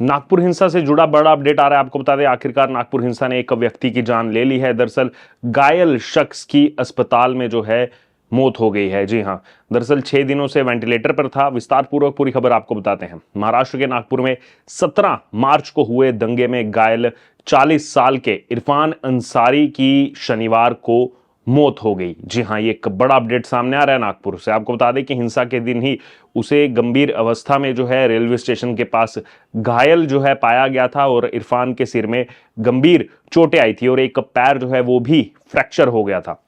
नागपुर हिंसा से जुड़ा बड़ा अपडेट आ रहा है। आपको बता दें, आखिरकार नागपुर हिंसा ने एक व्यक्ति की जान ले ली है। दरअसल घायल शख्स की अस्पताल में जो है मौत हो गई है। जी हां, दरअसल 6 दिनों से वेंटिलेटर पर था। विस्तार पूर्वक पूरी खबर आपको बताते हैं। महाराष्ट्र के नागपुर में 17 मार्च को हुए दंगे में घायल 40 साल के इरफान अंसारी की शनिवार को मौत हो गई। जी हां, ये एक बड़ा अपडेट सामने आ रहा है नागपुर से। आपको बता दें कि हिंसा के दिन ही उसे गंभीर अवस्था में जो है रेलवे स्टेशन के पास घायल जो है पाया गया था और इरफान के सिर में गंभीर चोटें आई थी और एक पैर जो है वो भी फ्रैक्चर हो गया था।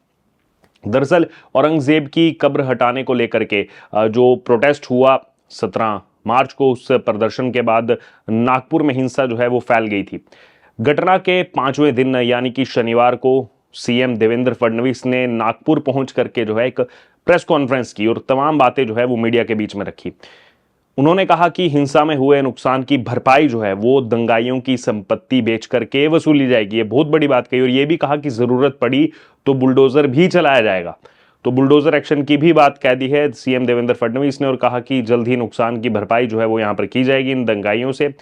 दरअसल औरंगजेब की कब्र हटाने को लेकर के जो प्रोटेस्ट हुआ 17 मार्च को, उस प्रदर्शन के बाद नागपुर में हिंसा जो है वो फैल गई थी। घटना के 5वें दिन यानी कि शनिवार को सीएम देवेंद्र फडणवीस ने नागपुर पहुंच करके जो है एक प्रेस कॉन्फ्रेंस की और तमाम बातें जो है वो मीडिया के बीच में रखी। उन्होंने कहा कि हिंसा में हुए नुकसान की भरपाई जो है वो दंगाइयों की संपत्ति बेच करके वसूली जाएगी। ये बहुत बड़ी बात कही और ये भी कहा कि जरूरत पड़ी तो बुलडोजर भी चलाया जाएगा। तो बुलडोजर एक्शन की भी बात कह दी है सीएम देवेंद्र फडणवीस ने और कहा कि जल्द ही नुकसान की भरपाई जो है वो यहां पर की जाएगी इन दंगाइयों से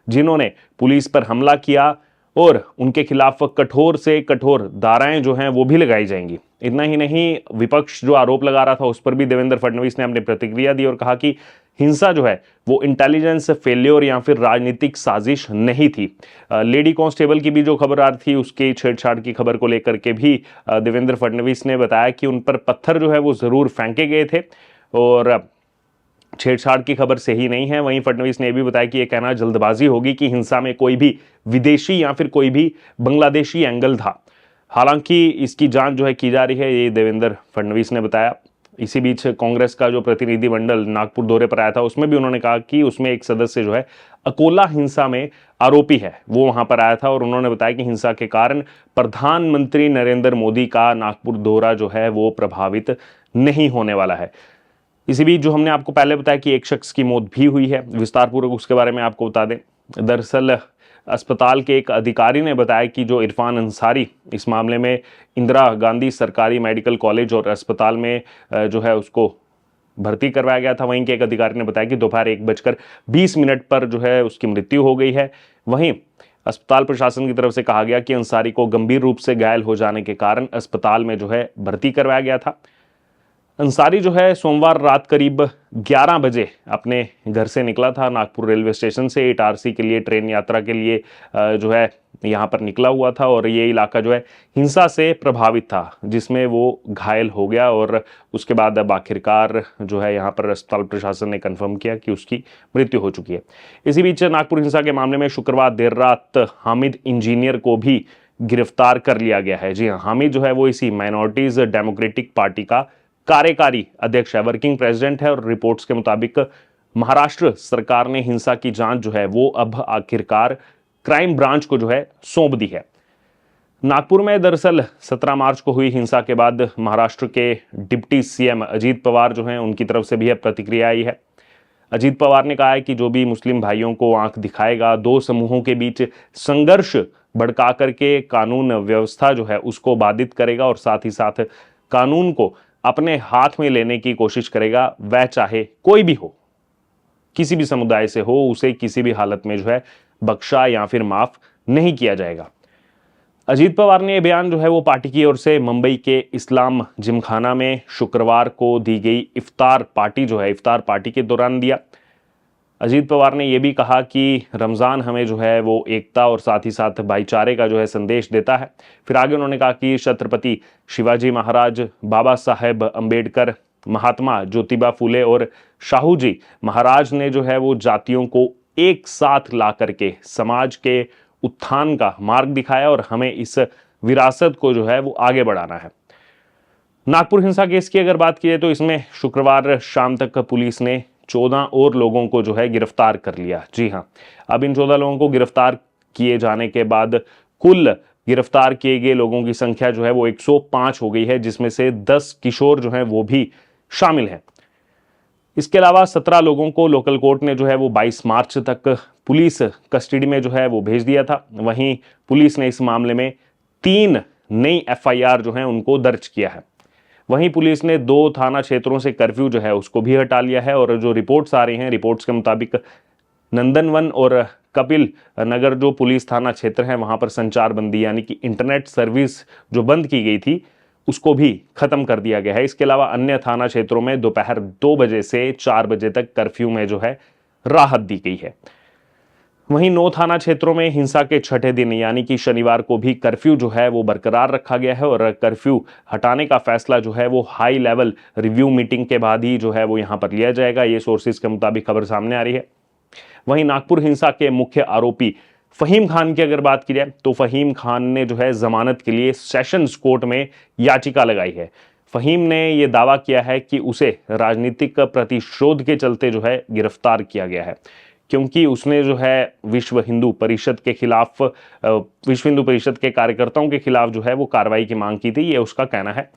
जिन्होंने पुलिस पर हमला किया और उनके खिलाफ कठोर से कठोर धाराएं जो हैं वो भी लगाई जाएंगी। इतना ही नहीं, विपक्ष जो आरोप लगा रहा था उस पर भी देवेंद्र फडणवीस ने अपनी प्रतिक्रिया दी और कहा कि हिंसा जो है वो इंटेलिजेंस फेलियर या फिर राजनीतिक साजिश नहीं थी। लेडी कांस्टेबल की भी जो खबर आ रही थी उसके छेड़छाड़ की खबर को लेकर के भी देवेंद्र फडणवीस ने बताया कि उन पर पत्थर जो है वो जरूर फेंके गए थे और छेड़छाड़ की खबर सही नहीं है। वहीं फडणवीस ने यह भी बताया कि यह कहना जल्दबाजी होगी कि हिंसा में कोई भी विदेशी या फिर कोई भी बांग्लादेशी एंगल था। हालांकि इसकी जांच जो है की जा रही है, ये देवेंद्र फडणवीस ने बताया। इसी बीच कांग्रेस का जो प्रतिनिधिमंडल नागपुर दौरे पर आया था उसमें भी उन्होंने कहा कि उसमें एक सदस्य जो है अकोला हिंसा में आरोपी है, वो वहां पर आया था और उन्होंने बताया कि हिंसा के कारण प्रधानमंत्री नरेंद्र मोदी का नागपुर दौरा जो है वो प्रभावित नहीं होने वाला है। इसी बीच जो हमने आपको पहले बताया कि एक शख्स की मौत भी हुई है, विस्तार पूर्वक उसके बारे में आपको बता दें। दरअसल अस्पताल के एक अधिकारी ने बताया कि जो इरफान अंसारी इस मामले में इंदिरा गांधी सरकारी मेडिकल कॉलेज और अस्पताल में जो है उसको भर्ती करवाया गया था। वहीं के एक अधिकारी ने बताया कि दोपहर 1:20 पर जो है उसकी मृत्यु हो गई है। वहीं अस्पताल प्रशासन की तरफ से कहा गया कि अंसारी को गंभीर रूप से घायल हो जाने के कारण अस्पताल में जो है भर्ती करवाया गया था। अंसारी जो है सोमवार रात करीब 11 बजे अपने घर से निकला था नागपुर रेलवे स्टेशन से इटारसी के लिए ट्रेन यात्रा के लिए जो है यहाँ पर निकला हुआ था और ये इलाका जो है हिंसा से प्रभावित था जिसमें वो घायल हो गया और उसके बाद अब आखिरकार जो है यहाँ पर अस्पताल प्रशासन ने कंफर्म किया कि उसकी मृत्यु हो चुकी है। इसी बीच नागपुर हिंसा के मामले में शुक्रवार देर रात हामिद इंजीनियर को भी गिरफ्तार कर लिया गया है। जी हाँ, हामिद जो है वो इसी माइनॉरिटीज डेमोक्रेटिक पार्टी का कार्यकारी अध्यक्ष है, वर्किंग प्रेसिडेंट है और रिपोर्ट्स के मुताबिक महाराष्ट्र सरकार ने हिंसा की जांच जो है वो अब आखिरकार क्राइम ब्रांच को जो है सौंप दी है। नागपुर में दरअसल 17 मार्च को हुई हिंसा के बाद महाराष्ट्र के डिप्टी सीएम अजीत पवार जो हैं उनकी तरफ से भी प्रतिक्रिया आई है। अजीत पवार ने कहा है कि जो भी मुस्लिम भाइयों को आंख दिखाएगा, दो समूहों के बीच संघर्ष भड़का करके कानून व्यवस्था जो है उसको बाधित करेगा और साथ ही साथ कानून को अपने हाथ में लेने की कोशिश करेगा, वह चाहे कोई भी हो, किसी भी समुदाय से हो, उसे किसी भी हालत में जो है बख्शा या फिर माफ नहीं किया जाएगा। अजीत पवार ने यह बयान जो है वो पार्टी की ओर से मुंबई के इस्लाम जिमखाना में शुक्रवार को दी गई इफ्तार पार्टी के दौरान दिया। अजीत पवार ने यह भी कहा कि रमज़ान हमें जो है वो एकता और साथ ही साथ भाईचारे का जो है संदेश देता है। फिर आगे उन्होंने कहा कि छत्रपति शिवाजी महाराज, बाबा साहेब अंबेडकर, महात्मा ज्योतिबा फूले और शाहू जी महाराज ने जो है वो जातियों को एक साथ ला करके समाज के उत्थान का मार्ग दिखाया और हमें इस विरासत को जो है वो आगे बढ़ाना है। नागपुर हिंसा केस की अगर बात की जाए तो इसमें शुक्रवार शाम तक पुलिस ने 14 और लोगों को जो है गिरफ्तार कर लिया। जी हां, अब इन 14 लोगों को गिरफ्तार किए जाने के बाद कुल गिरफ्तार किए गए लोगों की संख्या जो है वो 105 हो गई है, जिसमें से 10 किशोर जो हैं वो भी शामिल हैं। इसके अलावा 17 लोगों को लोकल कोर्ट ने जो है वो 22 मार्च तक पुलिस कस्टडी में जो है वो भेज दिया था। वहीं पुलिस ने इस मामले में 3 नई एफआईआर जो है उनको दर्ज किया है। वहीं पुलिस ने 2 थाना क्षेत्रों से कर्फ्यू जो है उसको भी हटा लिया है और जो रिपोर्ट्स आ रही हैं, रिपोर्ट्स के मुताबिक नंदनवन और कपिल नगर जो पुलिस थाना क्षेत्र है वहां पर संचार बंदी यानी कि इंटरनेट सर्विस जो बंद की गई थी उसको भी खत्म कर दिया गया है। इसके अलावा अन्य थाना क्षेत्रों में दोपहर 2 बजे से 4 बजे तक कर्फ्यू में जो है राहत दी गई है। वहीं 9 थाना क्षेत्रों में हिंसा के छठे दिन यानी कि शनिवार को भी कर्फ्यू जो है वो बरकरार रखा गया है और कर्फ्यू हटाने का फैसला जो है वो हाई लेवल रिव्यू मीटिंग के बाद ही जो है वो यहां पर लिया जाएगा, ये सोर्सेज के मुताबिक खबर सामने आ रही है। वहीं नागपुर हिंसा के मुख्य आरोपी फहीम खान की अगर बात की जाए तो फहीम खान ने जो है जमानत के लिए सेशंस कोर्ट में याचिका लगाई है। फहीम ने यह दावा किया है कि उसे राजनीतिक प्रतिशोध के चलते जो है गिरफ्तार किया गया है, क्योंकि उसने जो है विश्व हिंदू परिषद के कार्यकर्ताओं के खिलाफ जो है वो कार्रवाई की मांग की थी, ये उसका कहना है।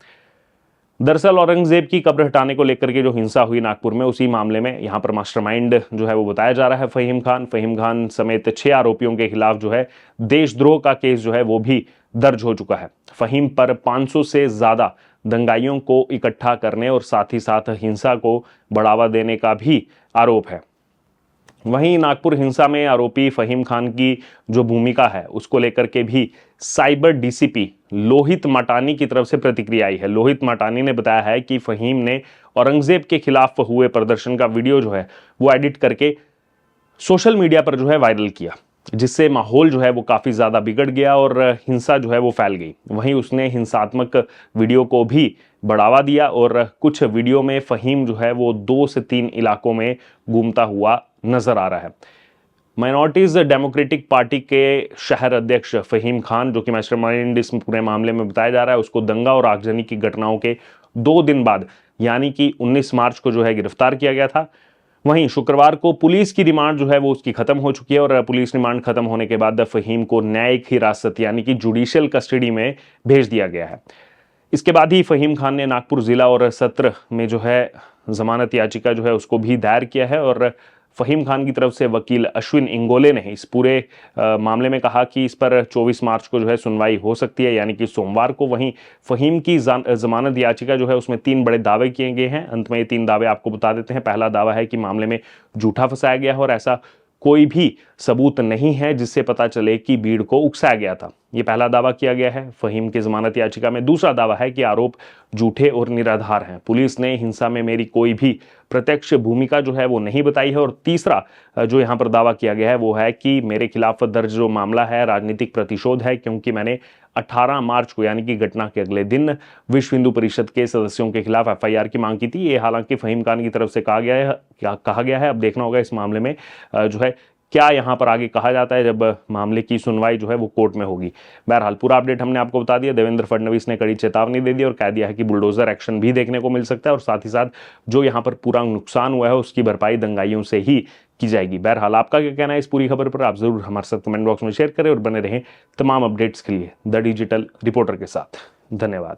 दरअसल औरंगजेब की कब्र हटाने को लेकर के जो हिंसा हुई नागपुर में, उसी मामले में यहां पर मास्टरमाइंड जो है वो बताया जा रहा है फहीम खान समेत 6 आरोपियों के खिलाफ जो है देशद्रोह का केस जो है वो भी दर्ज हो चुका है। फहीम पर 500 से ज्यादा दंगाइयों को इकट्ठा करने और साथ ही साथ हिंसा को बढ़ावा देने का भी आरोप है। वहीं नागपुर हिंसा में आरोपी फहीम खान की जो भूमिका है उसको लेकर के भी साइबर डीसीपी लोहित माटानी की तरफ से प्रतिक्रिया आई है। लोहित माटानी ने बताया है कि फहीम ने औरंगजेब के खिलाफ हुए प्रदर्शन का वीडियो जो है वो एडिट करके सोशल मीडिया पर जो है वायरल किया, जिससे माहौल जो है वो काफी ज्यादा बिगड़ गया और हिंसा जो है वो फैल गई। वहीं उसने हिंसात्मक वीडियो को भी बढ़ावा दिया और कुछ वीडियो में फहीम जो है वो 2 से 3 इलाकों में घूमता हुआ नजर आ रहा है। माइनॉरिटीज डेमोक्रेटिक पार्टी के शहर अध्यक्ष फहीम खान, जो कि मास्टरमाइंड इस पूरे मामले में बताया जा रहा है, उसको दंगा और आगजनी की घटनाओं के 2 दिन बाद यानी कि 19 मार्च को जो है गिरफ्तार किया गया था। वहीं शुक्रवार को पुलिस की रिमांड जो है वो उसकी खत्म हो चुकी है और पुलिस रिमांड खत्म होने के बाद फहीम को न्यायिक हिरासत यानी कि जुडिशियल कस्टडी में भेज दिया गया है। इसके बाद ही फहीम खान ने नागपुर जिला और सत्र में जो है जमानत याचिका जो है उसको भी दायर किया है और फहीम खान की तरफ से वकील अश्विन इंगोले ने इस पूरे मामले में कहा कि इस पर 24 मार्च को जो है सुनवाई हो सकती है, यानी कि सोमवार को। वहीं फहीम की जमानत याचिका जो है उसमें 3 बड़े दावे किए गए हैं। अंत में ये 3 दावे आपको बता देते हैं। पहला दावा है कि मामले में झूठा फंसाया गया है और ऐसा कोई भी सबूत नहीं है जिससे पता चले कि भीड़ को उकसाया गया था। यह पहला दावा किया गया है फहीम की जमानत याचिका में। दूसरा दावा है कि आरोप झूठे और निराधार हैं, पुलिस ने हिंसा में मेरी कोई भी प्रत्यक्ष भूमिका जो है वो नहीं बताई है। और तीसरा जो यहां पर दावा किया गया है वो है कि मेरे खिलाफ दर्ज जो मामला है राजनीतिक प्रतिशोध है, क्योंकि मैंने 18 मार्च को यानी कि घटना के अगले दिन विश्व हिंदू परिषद के सदस्यों के खिलाफ एफआईआर की मांग की थी। ये हालांकि फहीम खान की तरफ से कहा गया है। अब देखना होगा इस मामले में जो है क्या यहां पर आगे कहा जाता है जब मामले की सुनवाई जो है वो कोर्ट में होगी। बहरहाल पूरा अपडेट हमने आपको बता दिया। देवेंद्र फडणवीस ने कड़ी चेतावनी दे दी और कह दिया है कि बुलडोजर एक्शन भी देखने को मिल सकता है और साथ ही साथ जो यहां पर पूरा नुकसान हुआ है उसकी भरपाई दंगाइयों से ही की जाएगी। बहरहाल आपका क्या कहना है इस पूरी खबर पर, आप जरूर हमारे साथ कमेंट बॉक्स में शेयर करें और बने रहें तमाम अपडेट्स के लिए द डिजिटल रिपोर्टर के साथ। धन्यवाद।